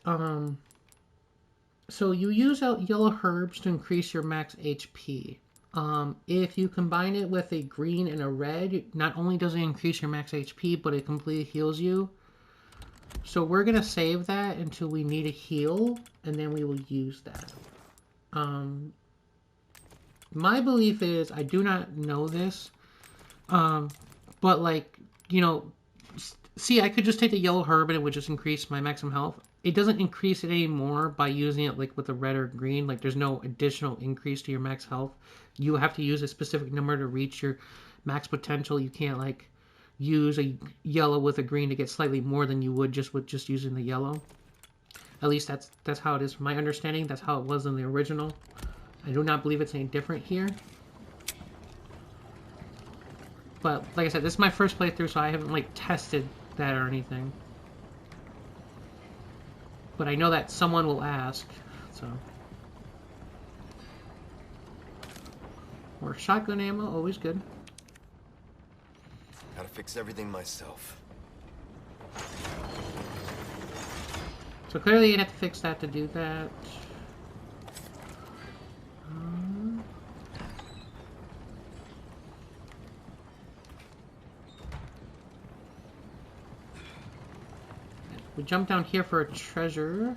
so you use yellow herbs to increase your max HP. If you combine it with a green and a red, not only does it increase your max HP, but it completely heals you. So we're gonna save that until we need a heal, and then we will use that. My belief is, I do not know this, but like, you know, see, I could just take the yellow herb and it would just increase my maximum health. It doesn't increase it anymore by using it like with the red or green. Like there's no additional increase to your max health. You have to use a specific number to reach your max potential. You can't like use a yellow with a green to get slightly more than you would just with just using the yellow. At least that's how it is from my understanding. That's how it was in the original. I do not believe it's any different here. But like I said, this is my first playthrough, so I haven't like tested that or anything. But I know that someone will ask, so. More shotgun ammo, always good. Gotta fix everything myself. So clearly you'd have to fix that to do that. We jump down here for a treasure.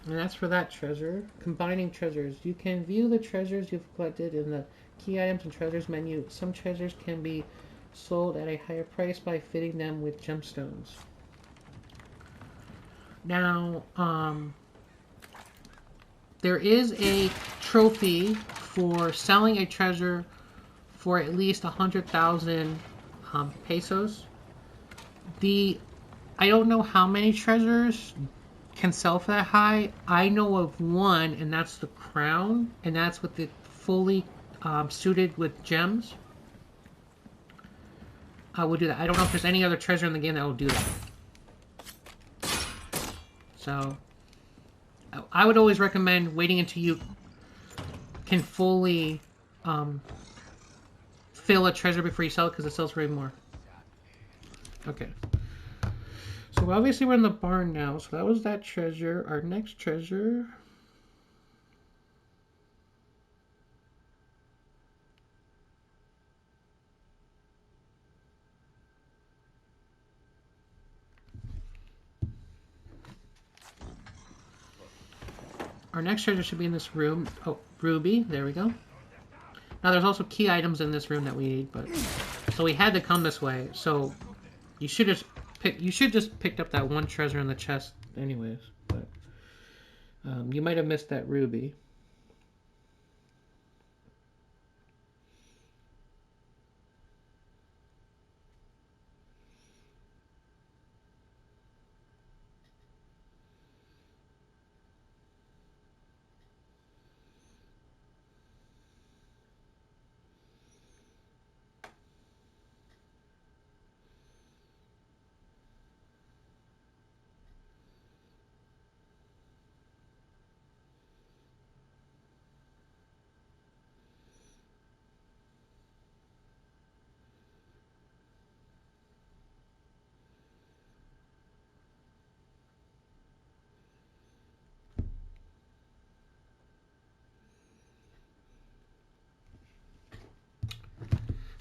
And that's for that treasure. Combining treasures. You can view the treasures you've collected in the key items and treasures menu. Some treasures can be sold at a higher price by fitting them with gemstones. Now, there is a trophy for selling a treasure for at least 100,000 pesos. I don't know how many treasures can sell for that high. I know of one, and that's the crown, and that's with it fully suited with gems. I will do that. I don't know if there's any other treasure in the game that will do that. So I would always recommend waiting until you can fully fill a treasure before you sell it, because it sells for way more. Okay. So obviously we're in the barn now, so that was that treasure. Our next treasure... Our next treasure should be in this room. Oh, ruby. There we go. Now there's also key items in this room that we need, but so we had to come this way. So you should just picked up that one treasure in the chest, anyways. But you might have missed that ruby.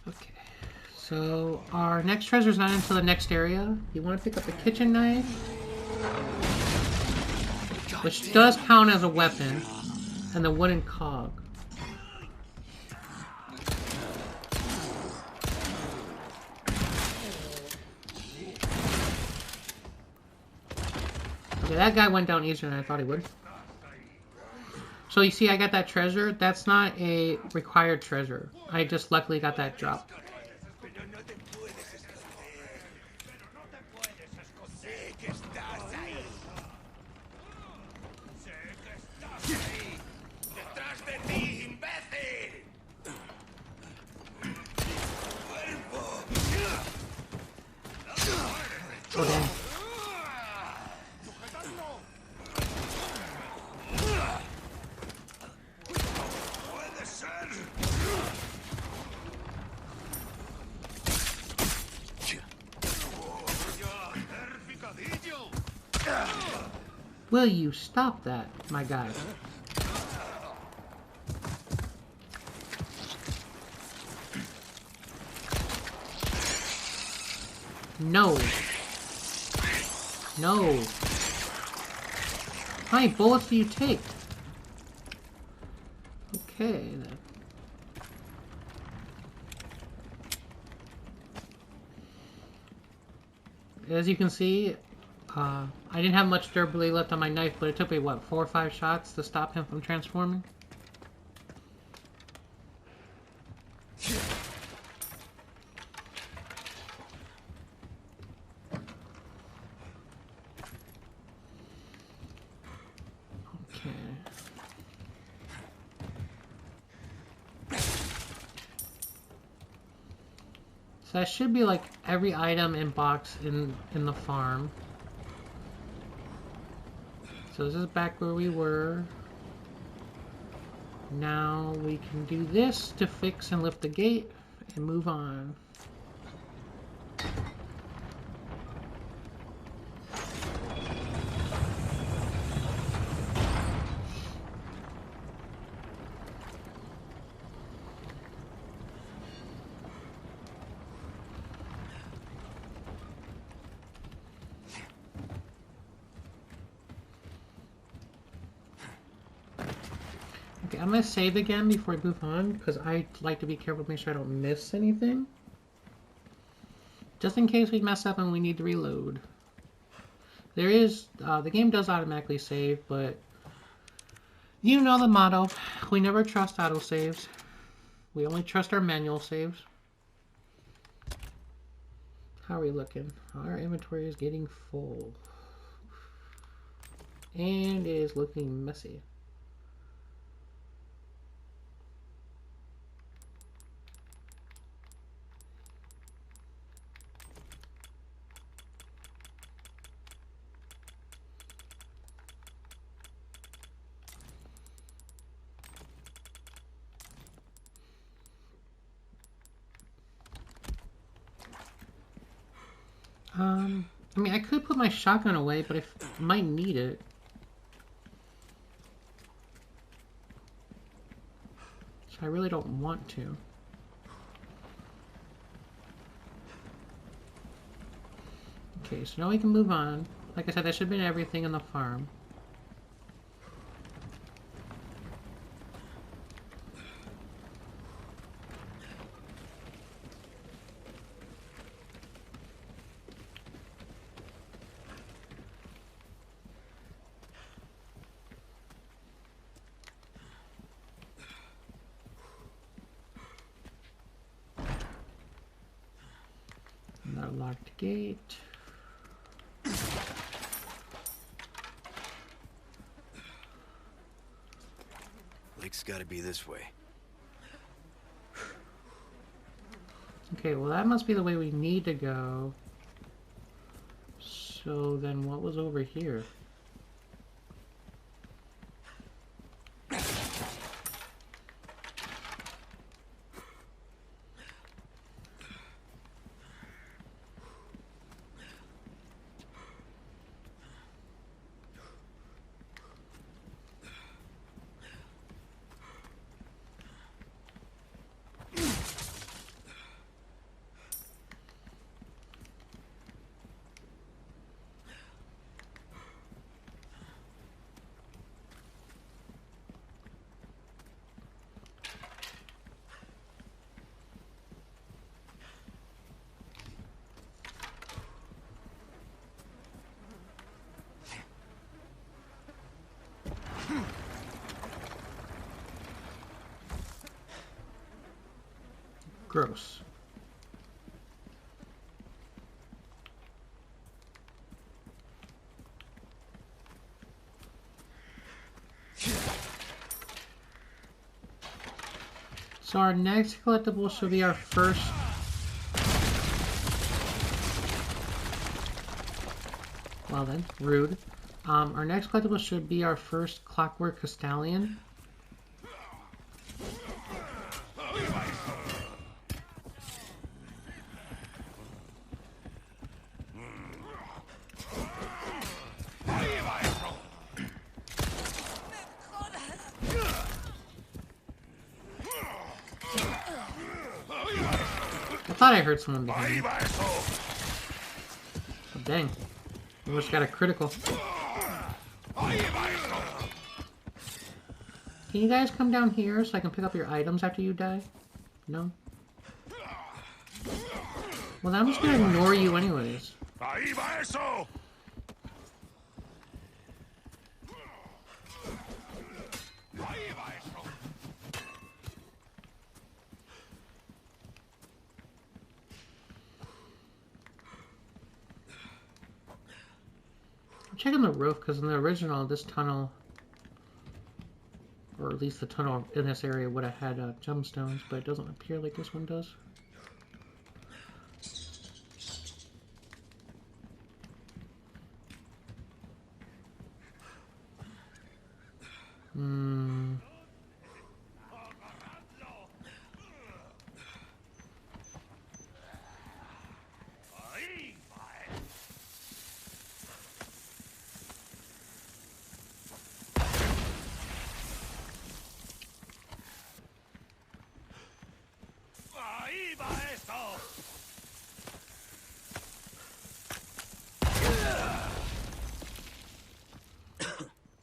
Okay, so our next treasure is not until the next area. You want to pick up the kitchen knife, which does count as a weapon, and the wooden cog. Okay, that guy went down easier than I thought he would. So you see I got that treasure. That's not a required treasure. I just luckily got that drop. Oh, dang. Will you stop that, my guy? No. No. How many bullets do you take? Okay, then. As you can see, I didn't have much durability left on my knife, but it took me, what, 4 or 5 shots to stop him from transforming? Okay. So that should be like every item in box in the farm. So this is back where we were. Now we can do this to fix and lift the gate and move on. Okay, I'm gonna save again before we move on, because I like to be careful to make sure I don't miss anything. Just in case we mess up and we need to reload. There is, the game does automatically save, but you know the motto, we never trust autosaves. We only trust our manual saves. How are we looking? Our inventory is getting full. And it is looking messy. I mean, I could put my shotgun away, but I might need it. So I really don't want to. Okay, so now we can move on. Like I said, that should have been everything in the farm. Locked gate. Lake's gotta be this way. Okay, well that must be the way we need to go. So then what was over here? Gross. So our next collectible should be our first... Well then, rude. Our next collectible should be our first Clockwork Castellan. I thought I heard someone behind me. Oh, dang. We just got a critical. Can you guys come down here so I can pick up your items after you die? No? Well, I'm just gonna ignore you anyways. I'm checking the roof because in the original, this tunnel, or at least the tunnel in this area, would have had gemstones, but it doesn't appear like this one does.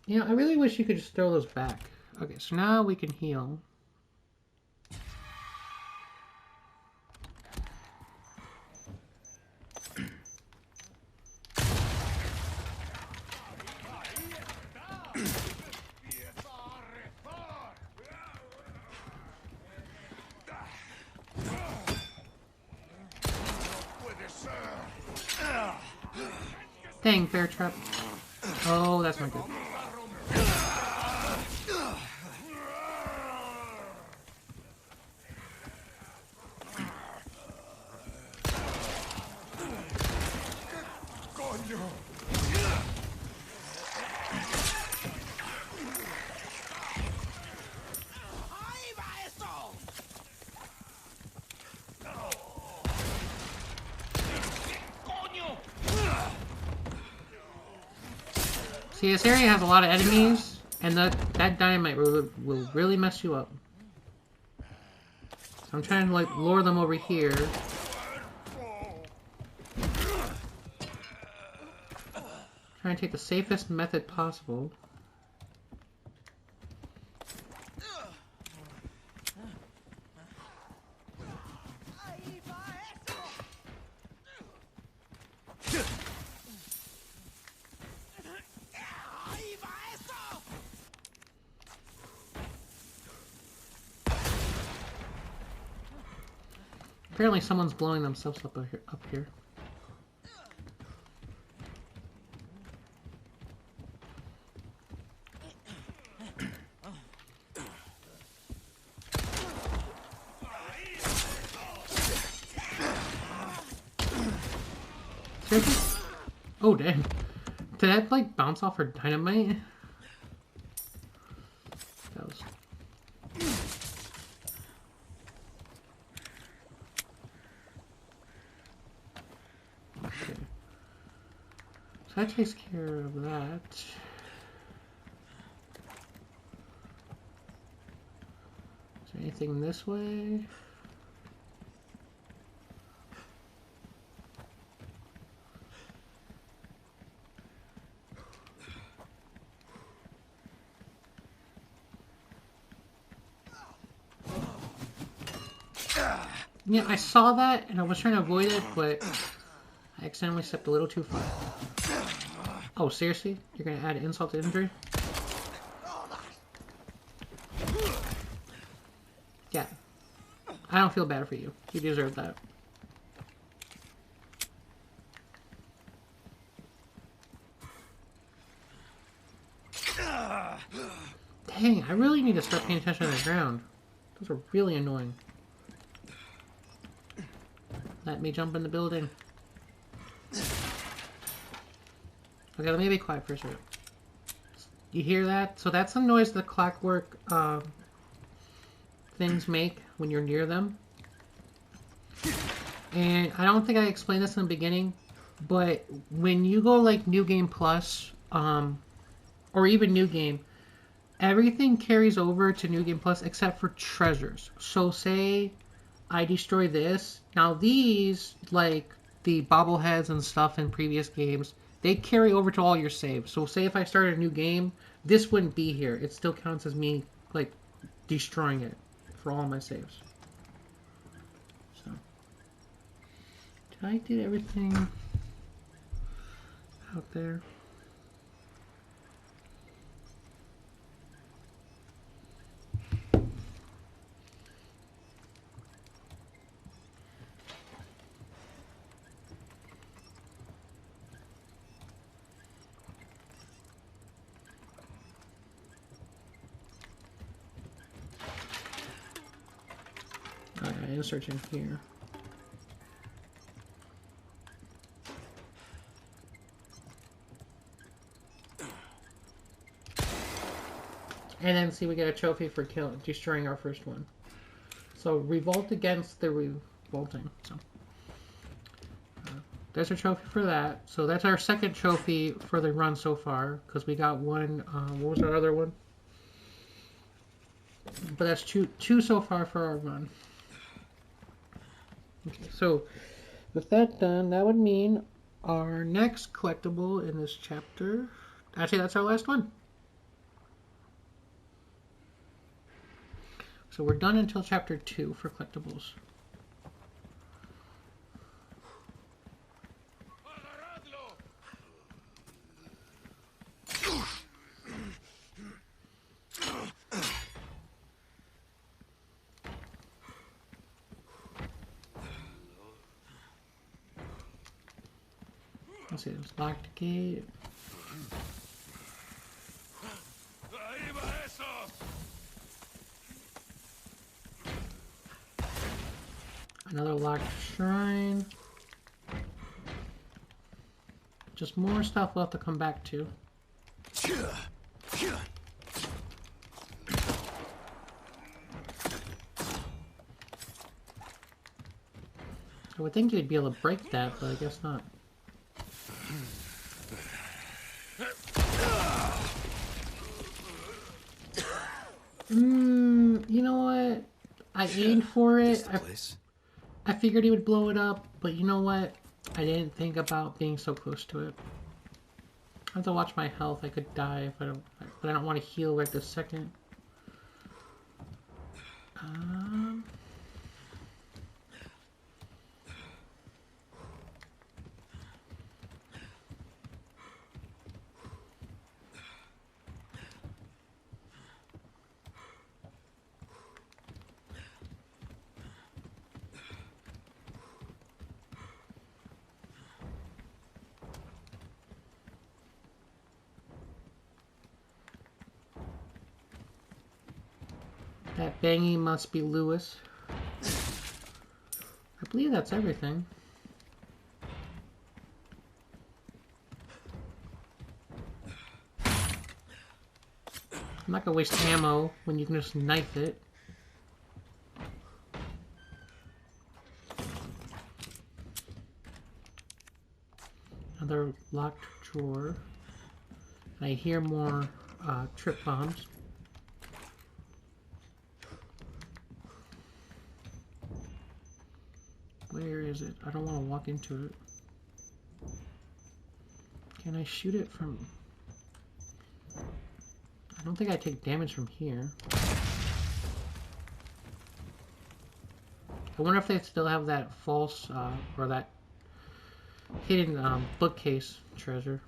You know, I really wish you could just throw those back. Okay, so now we can heal. Dang, bear trap. Oh, that's not good. See, this area has a lot of enemies, and that dynamite will really mess you up. So I'm trying to, like, lure them over here. Trying to take the safest method possible. Apparently someone's blowing themselves up here. Seriously? Oh, damn. Did that, like, bounce off her dynamite? That was... Okay. So that takes care of that. Is there anything this way? Yeah, I saw that and I was trying to avoid it, but I accidentally stepped a little too far. Oh, seriously? You're gonna add insult to injury? Yeah. I don't feel bad for you. You deserve that. Dang, I really need to start paying attention to the ground. Those are really annoying. Let me jump in the building. Okay, let me be quiet for a second. You hear that? So that's the noise the clockwork things make when you're near them. And I don't think I explained this in the beginning, but when you go like New Game Plus, or even New Game, everything carries over to New Game Plus except for treasures. So say I destroy this. Now these, like the bobbleheads and stuff in previous games, they carry over to all your saves. So say if I started a new game, this wouldn't be here. It still counts as me, like, destroying it for all my saves. So, did I do everything out there? Alright, I am searching here. And then see, we get a trophy for destroying our first one. So revolt against the revolting. So there's a trophy for that. So that's our second trophy for the run so far, because we got one. What was our other one? But that's two so far for our run. Okay, so with that done, that would mean our next collectible in this chapter. Actually, that's our last one. So we're done until chapter 2 for collectibles. Let's see, there's locked gate. Another locked shrine. Just more stuff we'll have to come back to. I would think you'd be able to break that, but I guess not. You know what? I aimed for it. I figured he would blow it up, but you know what? I didn't think about being so close to it. I have to watch my health. I could die if I don't, but I don't want to heal right this second. That bangy must be Lewis. I believe that's everything. not gonna waste ammo when you can just knife it. Another locked drawer. I hear more trip bombs. Where is it? I don't want to walk into it. Can I shoot it from... I don't think I take damage from here. I wonder if they still have that false, or that hidden bookcase treasure.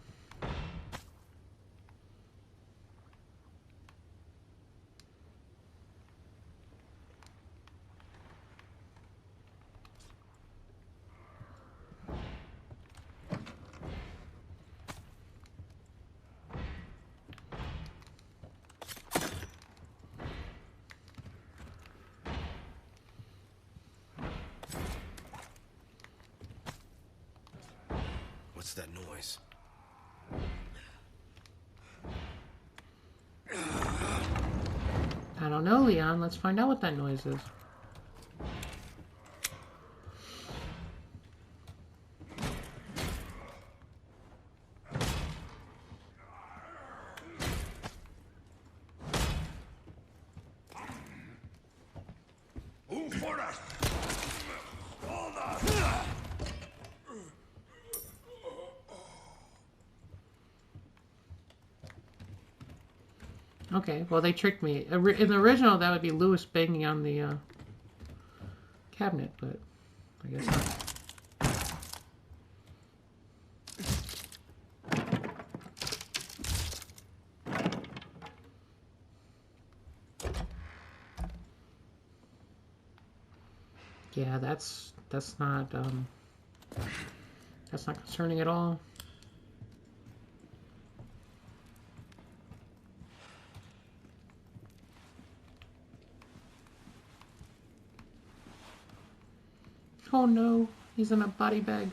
What's that noise? I don't know, Leon. Let's find out what that noise is. Okay, well they tricked me. In the original, that would be Lewis banging on the cabinet, but I guess not. Yeah, that's not concerning at all. Oh no, he's in a body bag.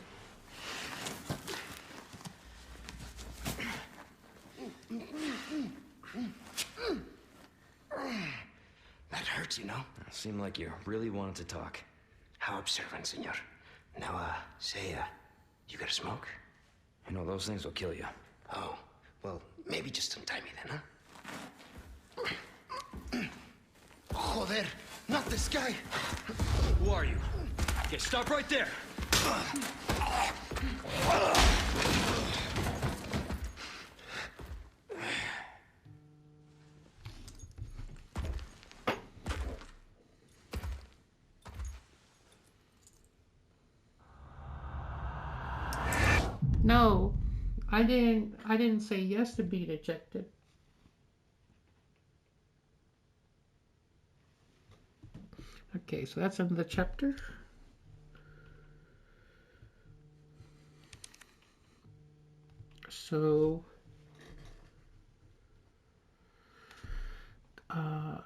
That hurts, you know? Seemed like you really wanted to talk. How observant, senor. Now, say, you got a smoke? You know, those things will kill you. Oh, well, maybe just untie me then, huh? Joder, not this guy! Who are you? Okay, stop right there! No, I didn't say yes to being ejected. Okay, so that's in the chapter. So,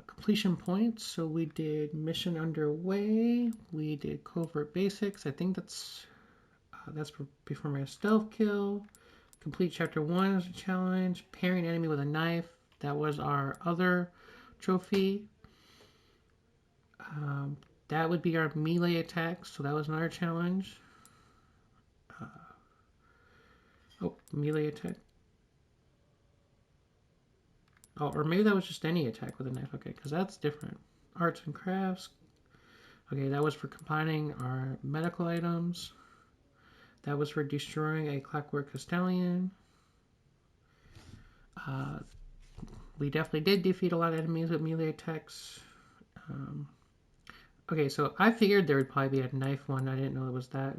completion points. So we did mission underway. We did covert basics. I think that's before my stealth kill. Complete chapter 1 as a challenge. Parrying enemy with a knife. That was our other trophy. That would be our melee attacks. So that was another challenge. Melee attack. Oh, or maybe that was just any attack with a knife. Okay, because that's different. Arts and crafts. Okay, that was for combining our medical items. That was for destroying a clockwork castellan. We definitely did defeat a lot of enemies with melee attacks. Okay, so I figured there would probably be a knife one. I didn't know it was that.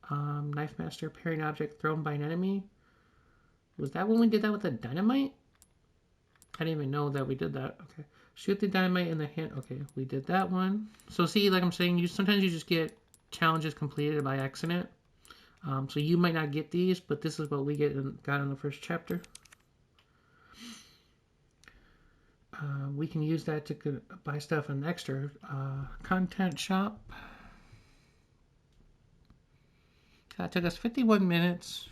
Knife master, parrying object thrown by an enemy. Was that when we did that with the dynamite? I didn't even know that we did that. Okay. Shoot the dynamite in the hand. Okay, we did that one. So see, like I'm saying, sometimes you just get challenges completed by accident. So you might not get these, but this is what we got in the first chapter. We can use that to buy stuff in the extra content shop. That took us 51 minutes.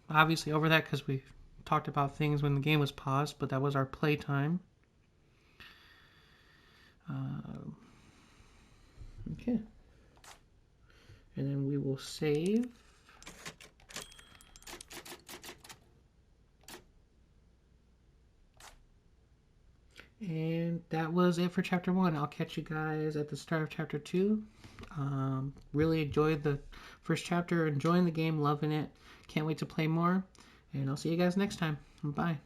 Obviously over that because we talked about things when the game was paused, but that was our playtime. Okay. And then we will save. And that was it for chapter 1. I'll catch you guys at the start of chapter 2. Really enjoyed the first chapter, enjoying the game, loving it. Can't wait to play more. And I'll see you guys next time. Bye.